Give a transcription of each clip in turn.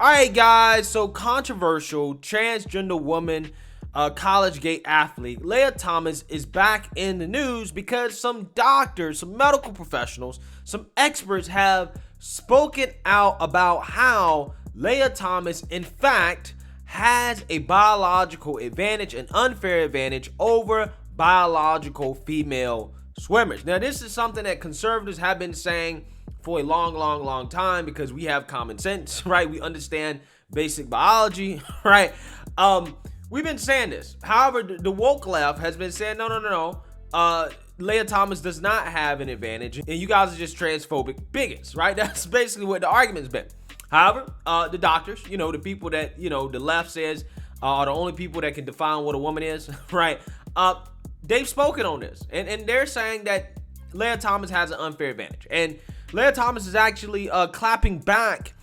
All right, guys, so controversial transgender woman, college gay athlete Lia Thomas is back in the news because some doctors, some medical professionals, some experts have spoken out about how Lia Thomas, in fact, has a biological advantage, an unfair advantage over biological female swimmers. Now, this is something that conservatives have been saying for a long time because we have common sense, right? We understand basic biology, right? We've been saying this. However, the woke left has been saying, no. Lia Thomas does not have an advantage, and you guys are just transphobic bigots, right? That's basically what the argument's been. However, the doctors, the people that, the left says are the only people that can define what a woman is, right? They've spoken on this, and they're saying that Lia Thomas has an unfair advantage. And Lia Thomas is actually clapping back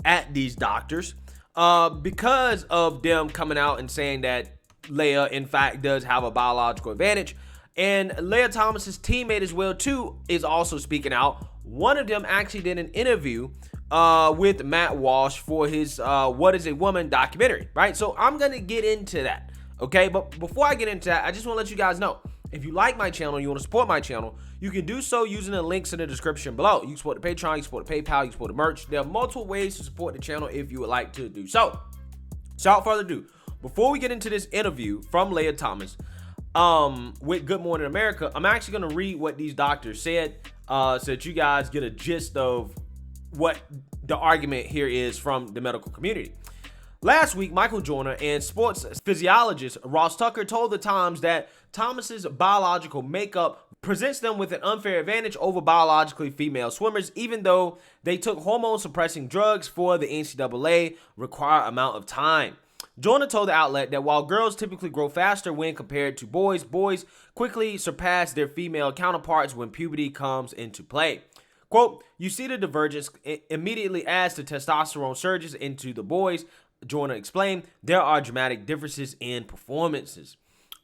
at these doctors because of them coming out and saying that Lia, in fact, does have a biological advantage. And Lia Thomas's teammate as well, too, is also speaking out. One of them actually did an interview with Matt Walsh for his What is a Woman documentary, right? So I'm going to get into that, okay? But before I get into that, I just want to let you guys know, if you like my channel, you want to support my channel, you can do so using the links in the description below. You can support the Patreon, you can support the PayPal, you can support the merch. There are multiple ways to support the channel if you would like to do so. So without further ado, before we get into this interview from Lia Thomas with Good Morning America, I'm actually going to read what these doctors said so that you guys get a gist of what the argument here is from the medical community. Last week, Michael Joyner and sports physiologist Ross Tucker told the Times that Thomas's biological makeup presents them with an unfair advantage over biologically female swimmers, even though they took hormone-suppressing drugs for the NCAA required amount of time. Joyner told the outlet that while girls typically grow faster when compared to boys, boys quickly surpass their female counterparts when puberty comes into play. Quote, "You see the divergence immediately as the testosterone surges into the boys," Joyner explained. "There are dramatic differences in performances."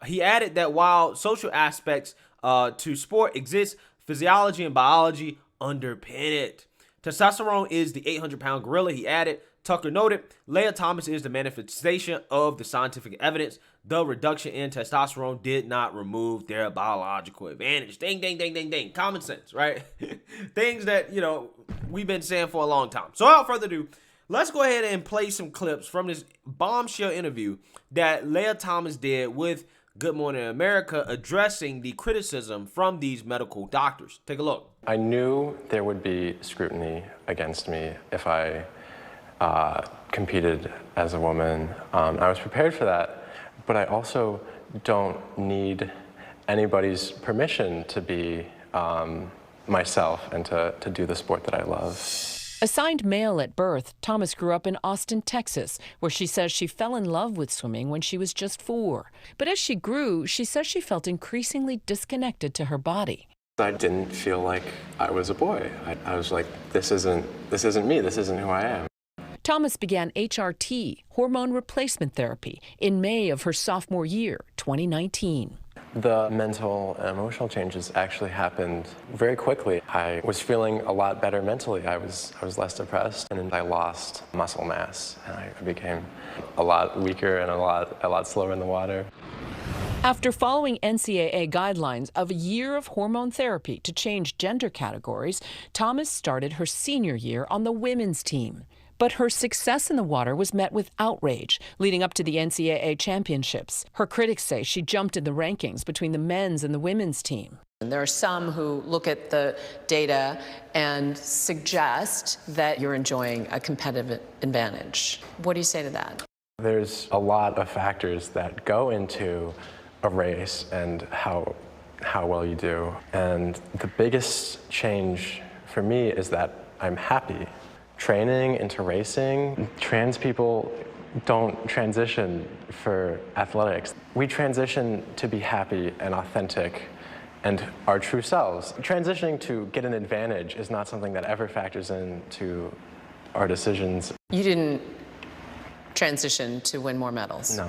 He added that while social aspects to sport exist, physiology and biology underpin it. Testosterone is the 800-pound gorilla, he added. Tucker noted, Lia Thomas is the manifestation of the scientific evidence. The reduction in testosterone did not remove their biological advantage. Ding, ding, ding, ding, ding. Common sense, right? Things that, we've been saying for a long time. So without further ado, let's go ahead and play some clips from this bombshell interview that Lia Thomas did with Good Morning America addressing the criticism from these medical doctors. Take a look. I knew there would be scrutiny against me if I competed as a woman. I was prepared for that, but I also don't need anybody's permission to be myself and to do the sport that I love. Assigned male at birth, Thomas grew up in Austin, Texas, where she says she fell in love with swimming when she was just 4. But as she grew, she says she felt increasingly disconnected to her body. I didn't feel like I was a boy. I was like, this isn't me, this isn't who I am. Thomas began HRT, hormone replacement therapy, in May of her sophomore year, 2019. The mental and emotional changes actually happened very quickly. I was feeling a lot better mentally. I was less depressed, and I lost muscle mass, and I became a lot weaker and a lot slower in the water. After following NCAA guidelines of a year of hormone therapy to change gender categories, Thomas started her senior year on the women's team. But her success in the water was met with outrage leading up to the NCAA championships. Her critics say she jumped in the rankings between the men's and the women's team. And there are some who look at the data and suggest that you're enjoying a competitive advantage. What do you say to that? There's a lot of factors that go into a race and how well you do. And the biggest change for me is that I'm happy. Training into racing, trans people don't transition for athletics. We transition to be happy and authentic and our true selves. Transitioning to get an advantage is not something that ever factors into our decisions. You didn't transition to win more medals? No.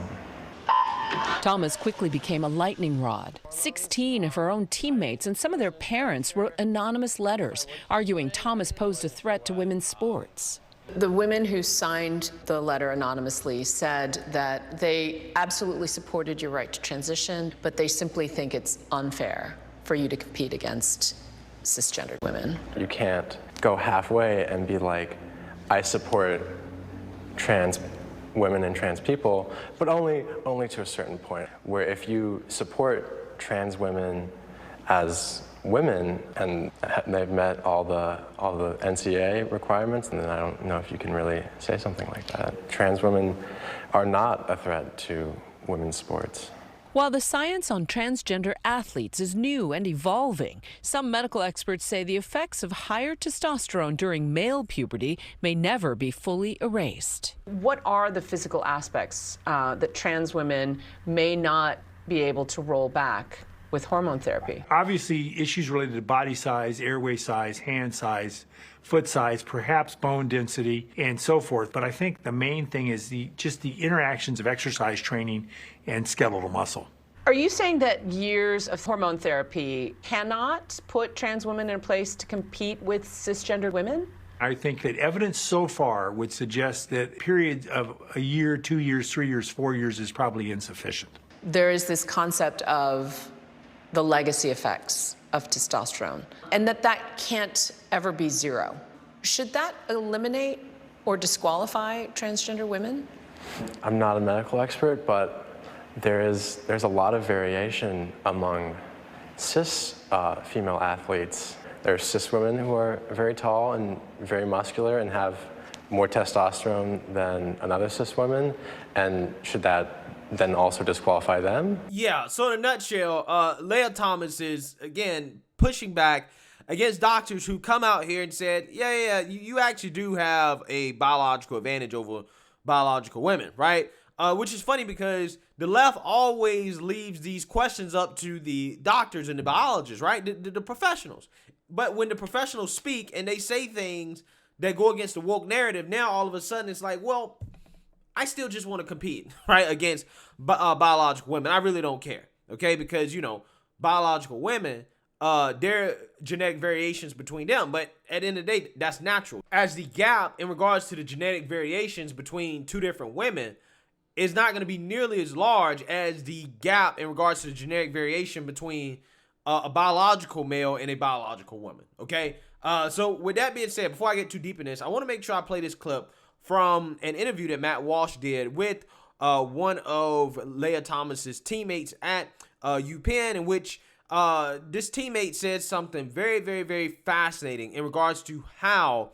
Thomas quickly became a lightning rod. 16 of her own teammates and some of their parents wrote anonymous letters arguing Thomas posed a threat to women's sports. The women who signed the letter anonymously said that they absolutely supported your right to transition, but they simply think it's unfair for you to compete against cisgendered women. You can't go halfway and be like, I support trans women and trans people, but only to a certain point, where if you support trans women as women and they've met all the NCAA requirements, and then I don't know if you can really say something like that. Trans women are not a threat to women's sports. While the science on transgender athletes is new and evolving, some medical experts say the effects of higher testosterone during male puberty may never be fully erased. What are the physical aspects that trans women may not be able to roll back with hormone therapy? Obviously, issues related to body size, airway size, hand size, foot size, perhaps bone density, and so forth. But I think the main thing is just the interactions of exercise training and skeletal muscle. Are you saying that years of hormone therapy cannot put trans women in a place to compete with cisgendered women? I think that evidence so far would suggest that periods of a year, 2 years, 3 years, 4 years is probably insufficient. There is this concept of the legacy effects of testosterone, and that can't ever be zero. Should that eliminate or disqualify transgender women? I'm not a medical expert, but there's a lot of variation among cis female athletes. There's cis women who are very tall and very muscular and have more testosterone than another cis woman, and should that then also disqualify them? Yeah, so in a nutshell, Lia Thomas is, again, pushing back against doctors who come out here and said, you actually do have a biological advantage over biological women, right? Which is funny because the left always leaves these questions up to the doctors and the biologists, right? The professionals. But when the professionals speak and they say things that go against the woke narrative, now all of a sudden it's like, well, I still just want to compete, right, against biological women. I really don't care, okay? Because, biological women, there are genetic variations between them, but at the end of the day, that's natural. As the gap in regards to the genetic variations between two different women is not going to be nearly as large as the gap in regards to the genetic variation between a biological male and a biological woman, okay? So with that being said, before I get too deep in this, I want to make sure I play this clip from an interview that Matt Walsh did with one of Lia Thomas's teammates at UPenn, in which this teammate said something very, very, very fascinating in regards to how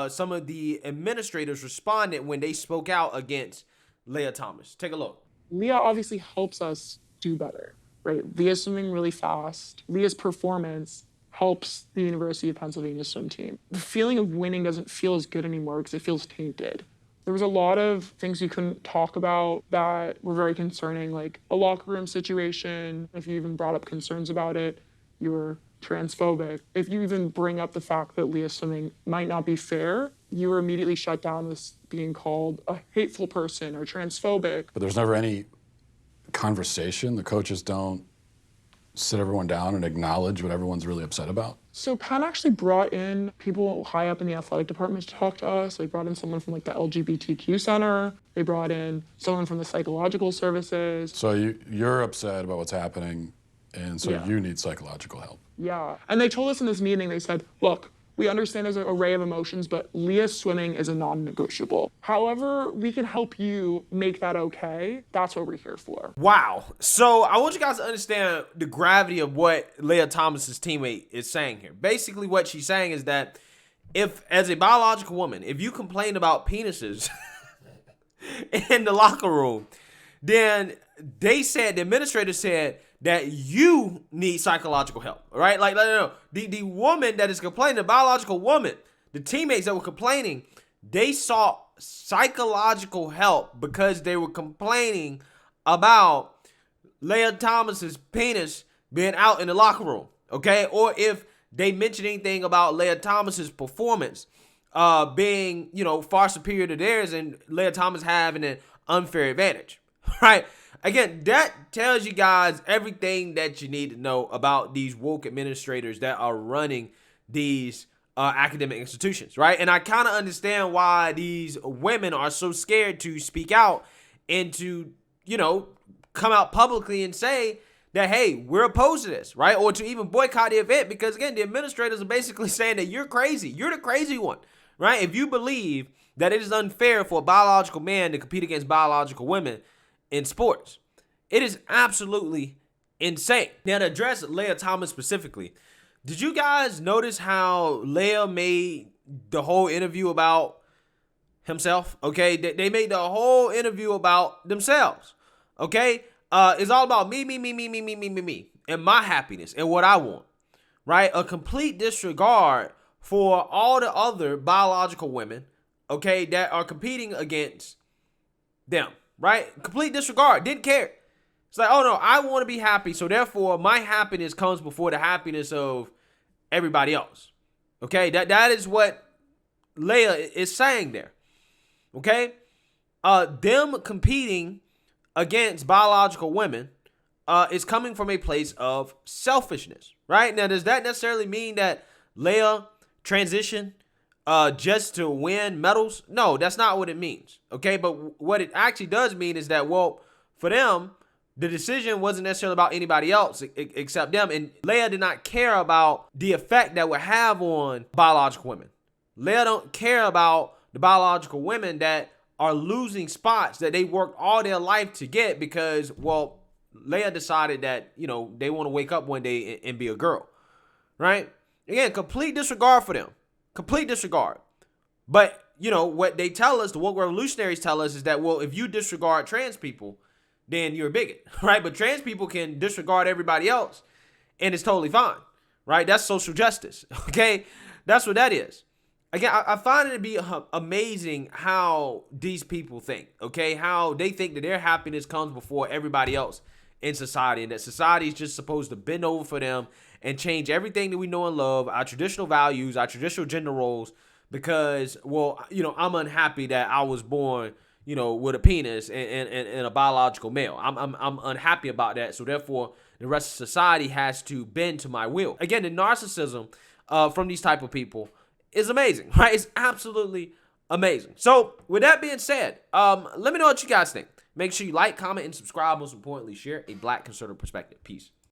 some of the administrators responded when they spoke out against Lia Thomas. Take a look. Lia obviously helps us do better, right? Lia's swimming really fast. Lia's performance helps the University of Pennsylvania swim team. The feeling of winning doesn't feel as good anymore because it feels tainted. There was a lot of things you couldn't talk about that were very concerning, like a locker room situation. If you even brought up concerns about it, you were transphobic. If you even bring up the fact that Lia swimming might not be fair, you were immediately shut down as being called a hateful person or transphobic. But there's never any conversation. The coaches don't sit everyone down and acknowledge what everyone's really upset about. So Penn actually brought in people high up in the athletic department to talk to us. They brought in someone from the LGBTQ center. They brought in someone from the psychological services. So you're upset about what's happening, and so you need psychological help. Yeah, and they told us in this meeting, they said, look, we understand there's an array of emotions, but Lia swimming is a non-negotiable. However, we can help you make that okay. That's what we're here for. Wow. So I want you guys to understand the gravity of what Lia Thomas's teammate is saying here. Basically, what she's saying is that if, as a biological woman, if you complain about penises in the locker room, then the administrator said that you need psychological help, right? Like, no. The woman that is complaining, the biological woman, the teammates that were complaining, they sought psychological help because they were complaining about Lia Thomas's penis being out in the locker room, okay? Or if they mentioned anything about Lia Thomas's performance being, far superior to theirs and Lia Thomas having an unfair advantage, right? Again, that tells you guys everything that you need to know about these woke administrators that are running these academic institutions, right? And I kind of understand why these women are so scared to speak out and to, come out publicly and say that, hey, we're opposed to this, right? Or to even boycott the event, because again, the administrators are basically saying that you're crazy. You're the crazy one, right? If you believe that it is unfair for a biological man to compete against biological women in sports, it is absolutely insane. Now, to address Lia Thomas specifically, did you guys notice how Lia made the whole interview about himself? Okay, they made the whole interview about themselves. Okay, it's all about me, and my happiness and what I want, right? A complete disregard for all the other biological women, okay, that are competing against them, right? Complete disregard, didn't care. It's like, oh no, I want to be happy, so therefore my happiness comes before the happiness of everybody else. Okay, that is what Lia is saying there. Okay, them competing against biological women is coming from a place of selfishness, right? Now, does that necessarily mean that Lia transitioned just to win medals? No, that's not what it means. Okay, but what it actually does mean is that, well, for them, the decision wasn't necessarily about anybody else except them. And Lia did not care about the effect that would have on biological women. Lia don't care about the biological women that are losing spots that they worked all their life to get because, well, Lia decided that, they want to wake up one day and be a girl, right? Again, complete disregard for them. Complete disregard. But, what they tell us, the woke revolutionaries tell us is that, well, if you disregard trans people, then you're a bigot, right? But trans people can disregard everybody else and it's totally fine, right? That's social justice, okay? That's what that is. Again, I find it to be amazing how these people think, okay? How they think that their happiness comes before everybody else in society and that society is just supposed to bend over for them and change everything that we know and love, our traditional values, our traditional gender roles, because, well, I'm unhappy that I was born with a penis and a biological male. I'm unhappy about that. So therefore, the rest of society has to bend to my will. Again, the narcissism from these type of people is amazing, right? It's absolutely amazing. So with that being said, let me know what you guys think. Make sure you like, comment, and subscribe. Most importantly, share a Black conservative perspective. Peace.